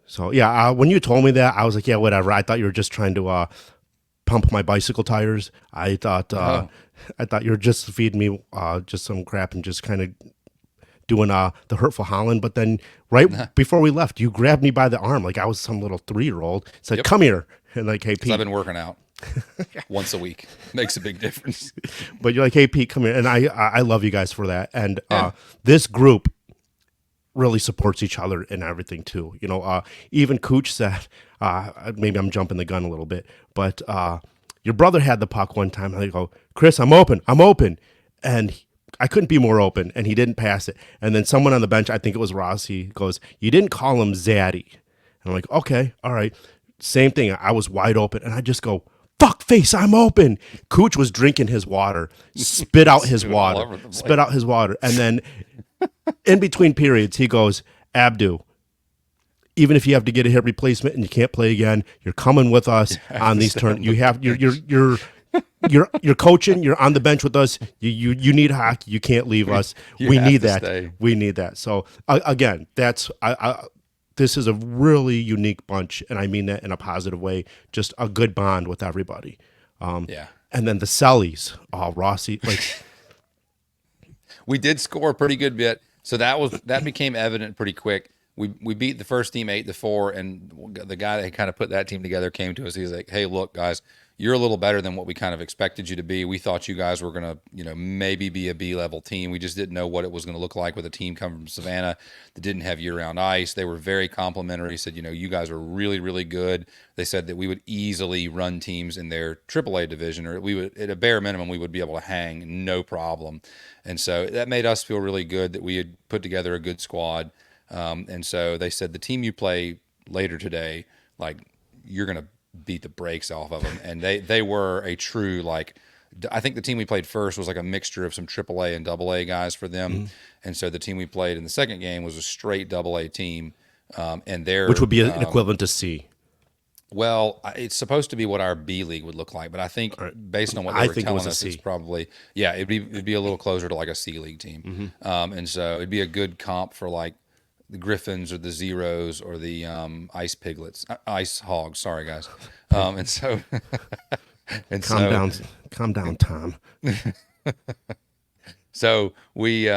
So yeah, when you told me that, I was like, yeah, whatever. I thought you were just trying to pump my bicycle tires. No, I thought you were just feeding me just some crap and just kind of doing the hurtful Holland. But then right before we left, you grabbed me by the arm like I was some little 3-year-old. Said, yep, "Come here," and like, "Hey, because I've Pete." been working out once a week. Makes a big difference. But you're like, "Hey, Pete, come here," and I love you guys for that. And Yeah. this group really supports each other and everything too. Even Cooch said, maybe I'm jumping the gun a little bit, but your brother had the puck one time, and I go, "Chris, I'm open, and I couldn't be more open, and he didn't pass it. And then someone on the bench, I think it was Rossi, goes, "You didn't call him Zaddy." And I'm like, "Okay, all right." Same thing. I was wide open, and I just go, "Fuck face, I'm open." Cooch was drinking his water, spit out his Spewing all water, over the place. spit out his water, and then in between periods, he goes, "Abdu, even if you have to get a hip replacement and you can't play again, you're coming with us on these turns. You have you're coaching. You're on the bench with us. You need hockey. You can't leave us. You We have need to that. stay. We need that." So again, that's this is a really unique bunch, and I mean that in a positive way. Just a good bond with everybody. Yeah. And then the Sellies, Rossi, like We did score a pretty good bit, so that became evident pretty quick. We beat the first team 8-4, and the guy that kind of put that team together came to us. He was like, "Hey, look, guys, you're a little better than what we kind of expected you to be. We thought you guys were gonna, maybe be a B-level team. We just didn't know what it was going to look like with a team coming from Savannah that didn't have year-round ice." They were very complimentary. He said, "You guys are really, really good." They said that we would easily run teams in their AAA division, or we would, at a bare minimum, we would be able to hang no problem. And so that made us feel really good that we had put together a good squad. And so they said, the team you play later today, like, you're going to beat the brakes off of them. And they were a true, like, I think the team we played first was like a mixture of some AAA and AA guys for them. Mm-hmm. And so the team we played in the second game was a straight AA team. And which they're, would be an equivalent to C. well, it's supposed to be what our B league would look like, but I think based on what they I were think it telling was a us, C. it's probably, yeah, it'd be a little closer to like a C league team. And so it'd be a good comp for like the Griffins or the Zeros or the Ice Piglets, Ice Hogs. Sorry, guys. And so, and Calm down, Tom. so we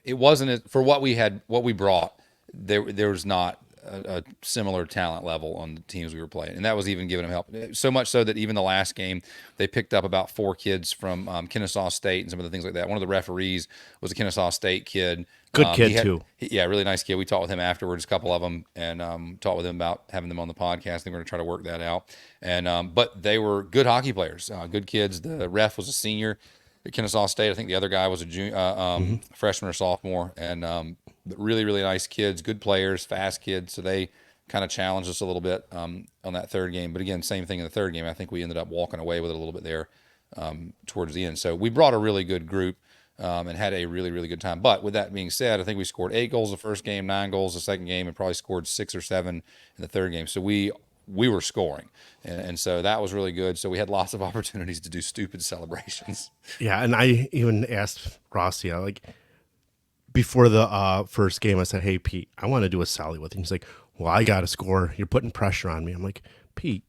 it wasn't for what we brought. There was not a similar talent level on the teams we were playing, and that was even giving them help. So much so that even the last game, they picked up about 4 kids from Kennesaw State and some of the things like that. One of the referees was a Kennesaw State kid. Good kid, too. Yeah, really nice kid. We talked with him afterwards, a couple of them, and talked with him about having them on the podcast. I think we're going to try to work that out. And but they were good hockey players, good kids. The ref was a senior at Kennesaw State. I think the other guy was a freshman or sophomore, and but really, really nice kids, good players, fast kids. So they kind of challenged us a little bit on that third game. But again, same thing in the third game. I think we ended up walking away with it a little bit there towards the end. So we brought a really good group and had a really, really good time. But with that being said, I think we scored 8 goals the first game, 9 goals the second game, and probably scored 6 or 7 in the third game. So we were scoring, and so that was really good. So we had lots of opportunities to do stupid celebrations. Yeah, and I even asked Rossi, like, before the first game, I said, "Hey, Pete, I want to do a Sally with you." He's like, "Well, I got to score. You're putting pressure on me." I'm like, "Pete,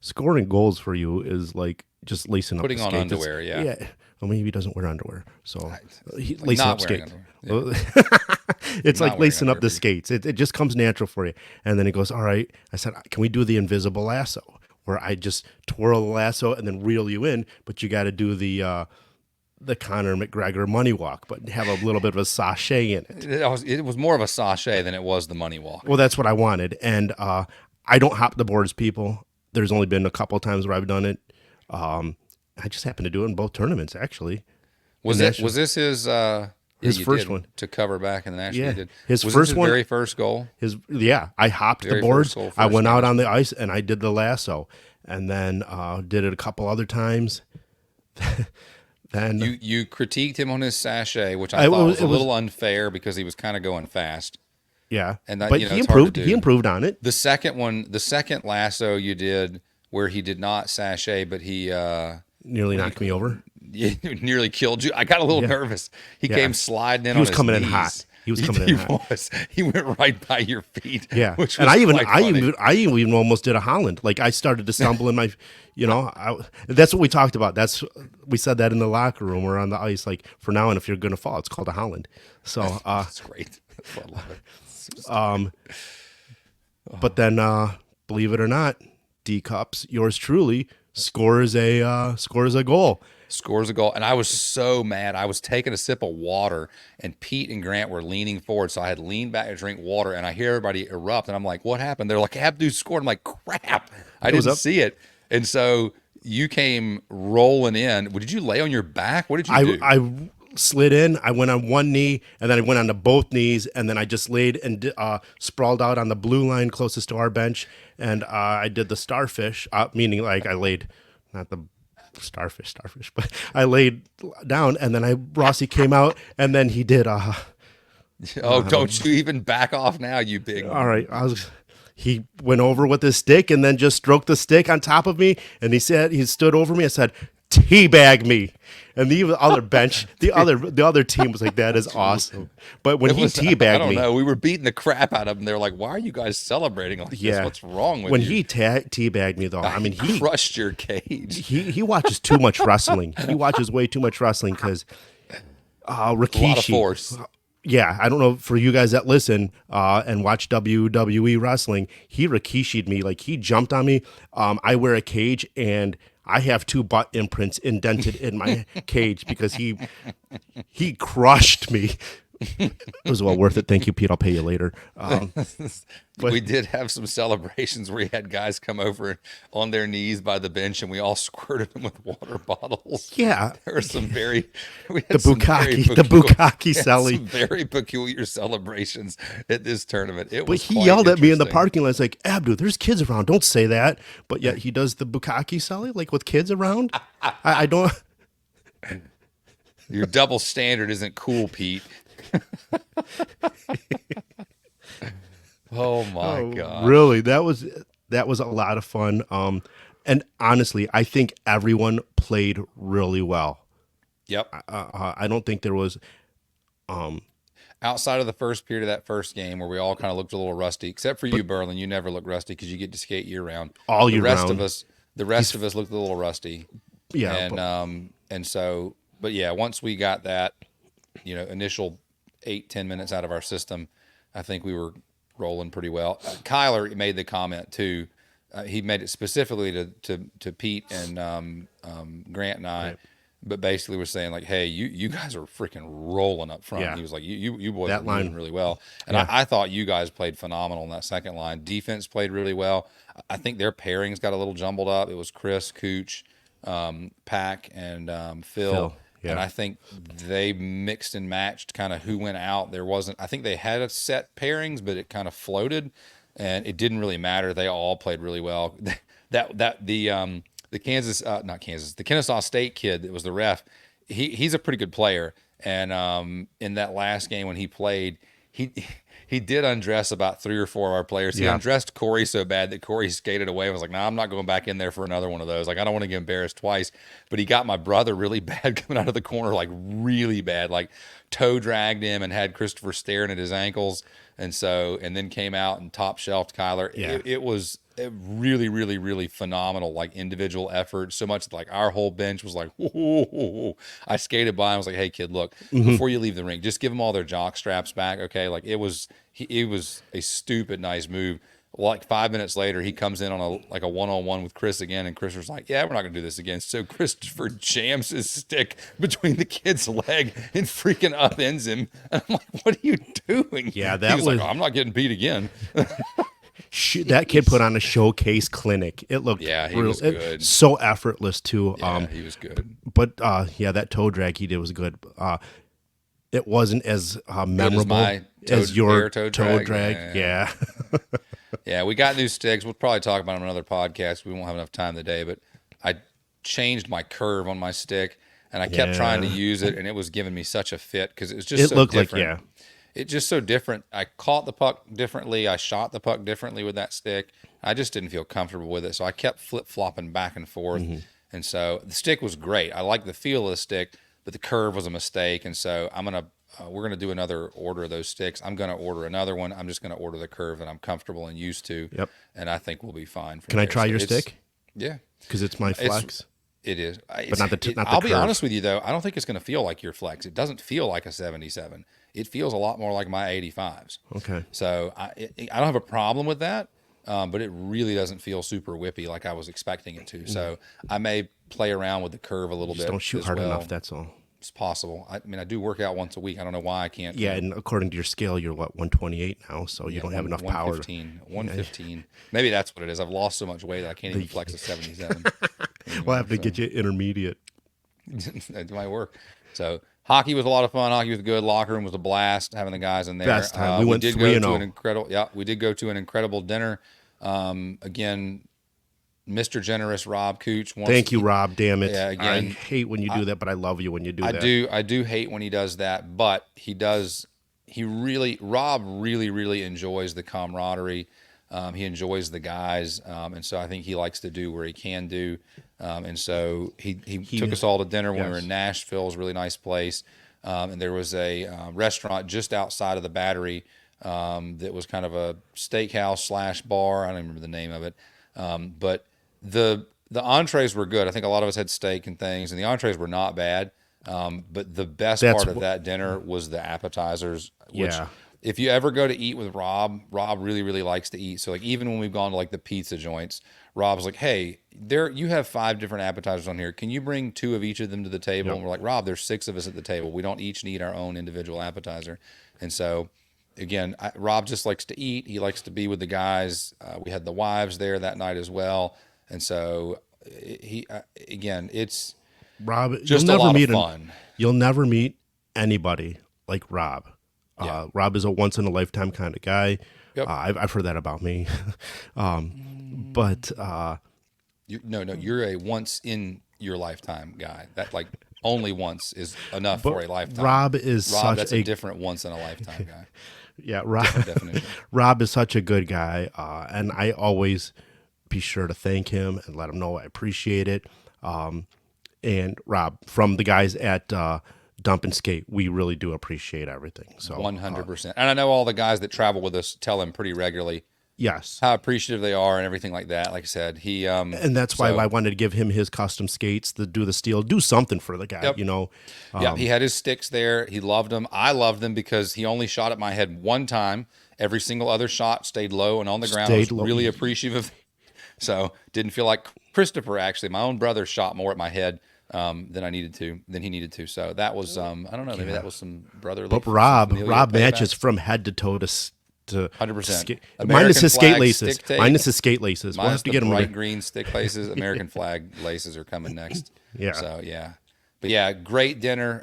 scoring goals for you is like just lacing Putting up on the skates." underwear, yeah. Yeah. Well, maybe he doesn't wear underwear. So Like lacing not up wearing skates. underwear. It's Not like wearing lacing up underwear, the Pete. skates. It just comes natural for you. And then he goes, "All right." I said, "Can we do the invisible lasso where I just twirl the lasso and then reel you in, but you got to do the Conor McGregor money walk, but have a little bit of a sachet in it." It was more of a sachet than it was the money walk. Well, that's what I wanted. And I don't hop the boards, people. There's only been a couple of times where I've done it. I just happened to do it in both tournaments, actually. Was And this his Yeah, His you first did one. to cover back in the national. Yeah. You did. His Was first this his one. very first goal? I hopped the Very boards. first goal, I first went game out of on the school. ice and I did the lasso, and then did it a couple other times. Then You critiqued him on his sachet, which I I, thought was it a was little unfair because he was kind of going fast, yeah, and that but he it's hard to improved. He do. improved on it. The second one, the second lasso you did where he did not sachet, but he Nearly what do you knocked me over. nearly killed you. I got a little Yeah, nervous. He yeah. came sliding in He on was his coming in knees. hot. He was coming in hot. Was. He went right by your feet. Yeah, Which and was quite funny. I even almost did a Holland. Like I started to stumble in my, that's what we talked about. We said that in the locker room or on the ice. Like for now, and if you're gonna fall, it's called a Holland. So, That's great. I love it. but then, believe it or not, D Cups, yours truly scores a goal. Scores a goal, and I was so mad. I was taking a sip of water, and Pete and Grant were leaning forward, so I had leaned back to drink water, and I hear everybody erupt, and I'm like, "What happened?" They're like, "Abdu scored." I'm like, "Crap, I was didn't up. see it." And so you came rolling in. Did you lay on your back? What did you do? I slid in. I went on one knee, and then I went on to both knees, and then I just laid and sprawled out on the blue line closest to our bench, and I did the starfish, meaning like I laid, not the starfish, but I laid down, and then Rossi came out, and then he did. Oh, don't you even back off now, you big. All right, he went over with his stick, and then just stroked the stick on top of me, and he stood over me. I said, "Teabag me," and the other bench, the other team was like, "That is awesome." But when he I teabagged don't me, know. We were beating the crap out of them. They're like, "Why are you guys celebrating like yeah, this? What's wrong with when you?" he teabagged me, though, I mean, he crushed your cage. he watches too much wrestling. He watches way too much wrestling because Rikishi. A lot of force. Yeah, I don't know for you guys that listen and watch WWE wrestling. He Rikishi'd me, like he jumped on me. I wear a cage and I have 2 butt imprints indented in my cage because he crushed me. It was well worth it. Thank you, Pete. I'll pay you later. We did have some celebrations where we had guys come over on their knees by the bench, and we all squirted them with water bottles. Yeah, There were some very the bukkake celly. some very peculiar celebrations at this tournament. It But was he quite yelled at me in the interesting. parking lot. It's like, Abdu, there's kids around. Don't say that. But yet he does the bukkake celly, like with kids around. I don't. Your double standard isn't cool, Pete. Oh my God! Really, that was a lot of fun. And honestly, I think everyone played really well. Yep. I don't think there was. Outside of the first period of that first game where we all kind of looked a little rusty, except for you, Berlin. You never look rusty because you get to skate year round. All year the rest round. of us, the rest of us looked a little rusty. Yeah, And so, but yeah, once we got that, initial 8-10 minutes out of our system, I think we were rolling pretty well. Kyler made the comment too. He made it specifically to Pete and Grant and I. Right. But basically, we're saying like, "Hey, you guys are freaking rolling up front." Yeah. He was like, "You boys That are line- doing really well," and Yeah. I thought you guys played phenomenal in that second line. Defense played really well. I think their pairings got a little jumbled up. It was Chris, Cooch, Pack, and Phil. Yeah. And I think they mixed and matched kind of who went out. There wasn't. I think they had a set pairings, but it kind of floated, and it didn't really matter. They all played really well. The Kennesaw State kid that was the ref, he's a pretty good player. And in that last game when he played, he did undress about 3 or 4 of our players. He Yeah. undressed Corey so bad that Corey skated away and was like, "No, I'm not going back in there for another one of those. Like, I don't want to get embarrassed twice." But he got my brother really bad coming out of the corner, like really bad, like toe dragged him and had Christopher staring at his ankles. And then came out and top shelved Kyler. Yeah. It was a really, really, really phenomenal, like individual effort. So much like our whole bench was like, whoa. I skated by and was like, "Hey kid, look, before you leave the rink, just give them all their jock straps back. Okay." Like it was a stupid nice move. Like 5 minutes later, he comes in on a one-on-one with Chris again, and Chris was like, "Yeah, we're not gonna do this again." So Christopher jams his stick between the kid's leg and freaking upends him. And I'm like, "What are you doing?" Yeah, he that was was- like, "I'm not getting beat again." That kid put on a showcase clinic. It looked Yeah, he was good. so effortless too. Yeah, he was good. But that toe drag he did was good. it wasn't as Good as memorable my as your toe toe drag. drag. Yeah. Yeah, we got new sticks. We'll probably talk about them on another podcast. We won't have enough time today, but I changed my curve on my stick, and I kept trying to Yeah. use it, and it was giving me such a fit because it was just It so looked like, different. yeah. It's just so different. I caught the puck differently. I shot the puck differently with that stick. I just didn't feel comfortable with it, so I kept flip flopping back and forth. And so the stick was great. I like the feel of the stick, but the curve was a mistake. And so we're gonna do another order of those sticks. I'm gonna order another one. I'm just gonna order the curve that I'm comfortable and used to. Yep. And I think we'll be fine. From Can I there. try So your it's- stick? Yeah, Because it's my flex. it is. But not the I'll be curve. honest with you though. I don't think it's gonna feel like your flex. It doesn't feel like a 77. It feels a lot more like my 85s. Okay. So I don't have a problem with that, but it really doesn't feel super whippy like I was expecting it to. So I may play around with the curve a little Just bit. don't shoot as hard well. enough. That's all. It's possible. I mean, I do work out once a week. I don't know why I can't. Yeah, and according to your scale, you're what, 128 now, so you don't have enough power. 115. 115. Maybe that's what it is. I've lost so much weight that I can't even flex a 77. We'll have to get you intermediate. That might work. So hockey was a lot of fun. Hockey was good. Locker room was a blast having the guys in there. Best time. We went did 3-0. go to an incredible. Yeah, we did go to an incredible dinner. Again, Mr. Generous Rob Cooch. Thank you, Rob. Damn it. Yeah, again, I hate when you do that, but I love you when you do that. I do hate when he does that, but he does. Rob really enjoys the camaraderie. He enjoys the guys, and so I think he likes to do where he can do. And so he took us all to dinner when we were in Nashville. It was a really nice place. And there was a restaurant just outside of the Battery that was kind of a steakhouse / bar. I don't remember the name of it, but the entrees were good. I think a lot of us had steak and things, and the entrees were not bad. But the best part of that dinner was the appetizers. Which, Yeah. if you ever go to eat with Rob really likes to eat. So like even when we've gone to like the pizza joints, Rob's like, "Hey, you have 5 different appetizers on here. Can you bring 2 of each of them to the table?" Yep. And we're like, "Rob, there's 6 of us at the table. We don't each need our own individual appetizer." And so, again, Rob just likes to eat. He likes to be with the guys. We had the wives there that night as well, and so again, it's Rob, just you'll a never lot meet of fun. You'll never meet anybody like Rob. Rob is a once in a lifetime kind of guy. Yep. I've heard that about me. But you're a once in your lifetime guy. That like only once is enough for a lifetime. Rob, that's a different once in a lifetime guy. Yeah, Rob. Definition. Rob is such a good guy, and I always be sure to thank him and let him know I appreciate it. And Rob, from the guys at Dump and Skate, we really do appreciate everything. So 100%. And I know all the guys that travel with us tell him pretty regularly yes, how appreciative they are and everything like that. Like I said, he and that's why I wanted to give him his custom skates to do the steel, do something for the guy. Yep. You know. Yeah, he had his sticks there. He loved them. I loved them because he only shot at my head one time. Every single other shot stayed low and on the ground. I was really appreciative of. So didn't feel like Christopher. Actually, my own brother shot more at my head than he needed to. So that was I don't know. Maybe that was some brotherly. But Rob payback. matches from head to toe to 100%. Minus his skate flag laces. stick tape. Minus his skate laces. We'll Minus have to the get him bright green stick laces. American flag laces are coming next. Yeah. So yeah, but yeah, great dinner.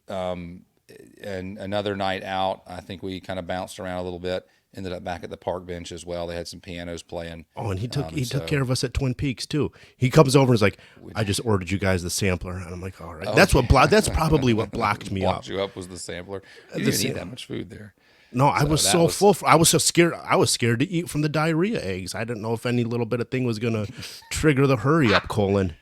And another night out. I think we kind of bounced around a little bit. Ended up back at the park bench as well. They had some pianos playing. Oh, and he took care of us at Twin Peaks too. He comes over and is like, "I just ordered you guys the sampler," and I'm like, "All right." That's probably what blocked me up. Blocked you up was the sampler. You didn't eat that much food there. No, I was so full. I was so scared. I was scared to eat from the diarrhea eggs. I didn't know if any little bit of thing was gonna trigger the hurry up colon.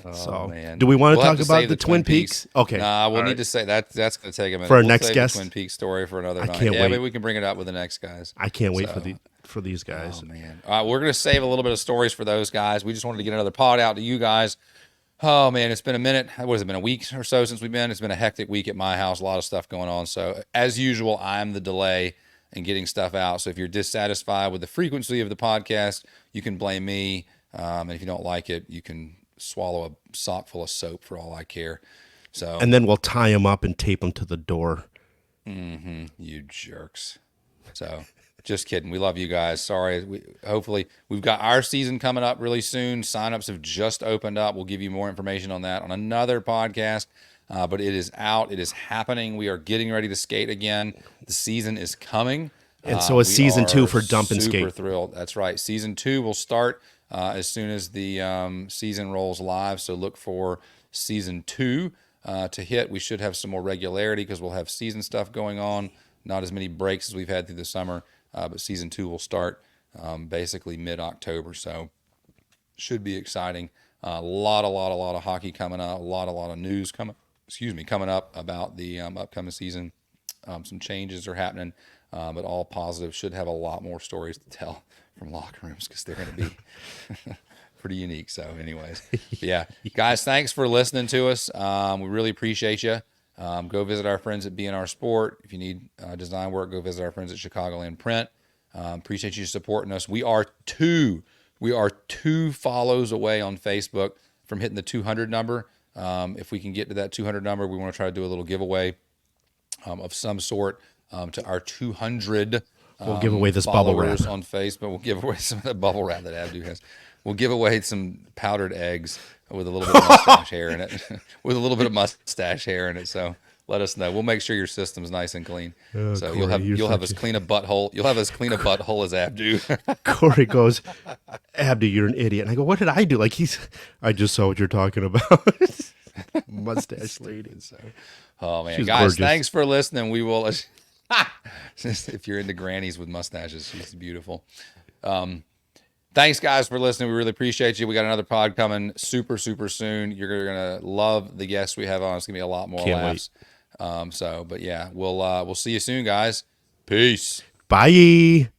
Oh, man. Do we want to We'll have talk to about save the Twin Peaks? Okay. Nah, we'll All need right. to say that's going to take a minute. For our We'll next save guest? the Twin Peaks story for another night. can't Yeah, wait. maybe we can bring it up with the next guys. I can't wait for these guys. Oh, man. All right, we're going to save a little bit of stories for those guys. We just wanted to get another pod out to you guys. Oh, man, it's been a minute. What has it been, a week or so since we've been? It's been a hectic week at my house. A lot of stuff going on. So, as usual, I'm the delay in getting stuff out. So, if you're dissatisfied with the frequency of the podcast, you can blame me. And if you don't like it, you can swallow a sock full of soap for all I care. So, And then we'll tie him up and tape him to the door. you jerks. So, just kidding. We love you guys. Sorry. Hopefully, we've got our season coming up really soon. Signups have just opened up. We'll give you more information on that on another podcast. but it is out. It is happening. We are getting ready to skate again. The season is coming. And so is We season 2 are for Dump and super Skate. thrilled. That's right. Season 2 will start as soon as the season rolls live. So look for season 2 to hit. We should have some more regularity because we'll have season stuff going on. Not as many breaks as we've had through the summer, but season 2 will start basically mid-October. So should be exciting. A lot of hockey coming up. A lot of news coming up about the upcoming season. Some changes are happening, but all positive. Should have a lot more stories to tell from locker rooms because they're going to be pretty unique. So, anyways, but yeah, guys, thanks for listening to us. We really appreciate you. Go visit our friends at B&R Sport. If you need design work, go visit our friends at Chicagoland Print. Appreciate you supporting us. We are two follows away on Facebook from hitting the 200 number. If we can get to that 200 number, we want to try to do a little giveaway of some sort to our 200 We'll give away this bubble wrap followers on Facebook. We'll give away some of the bubble wrap that Abdu has. We'll give away some powdered eggs with a little bit of mustache hair in it. With a little bit of mustache hair in it. So let us know. We'll make sure your system's nice and clean. So Corey, you'll have as clean a butthole. You'll have as clean a butthole as Abdu. Corey goes, Abdu, you're an idiot. And I go, what did I do? Like I just saw what you're talking about. Mustache lady. So, oh man, She's guys, gorgeous. thanks for listening. We will. If you're into grannies with mustaches, she's beautiful. Thanks, guys, for listening. We really appreciate you. We got another pod coming super soon. You're gonna love the guests we have on. It's gonna be a lot more Can't laughs. But yeah, we'll see you soon, guys. Peace. Bye.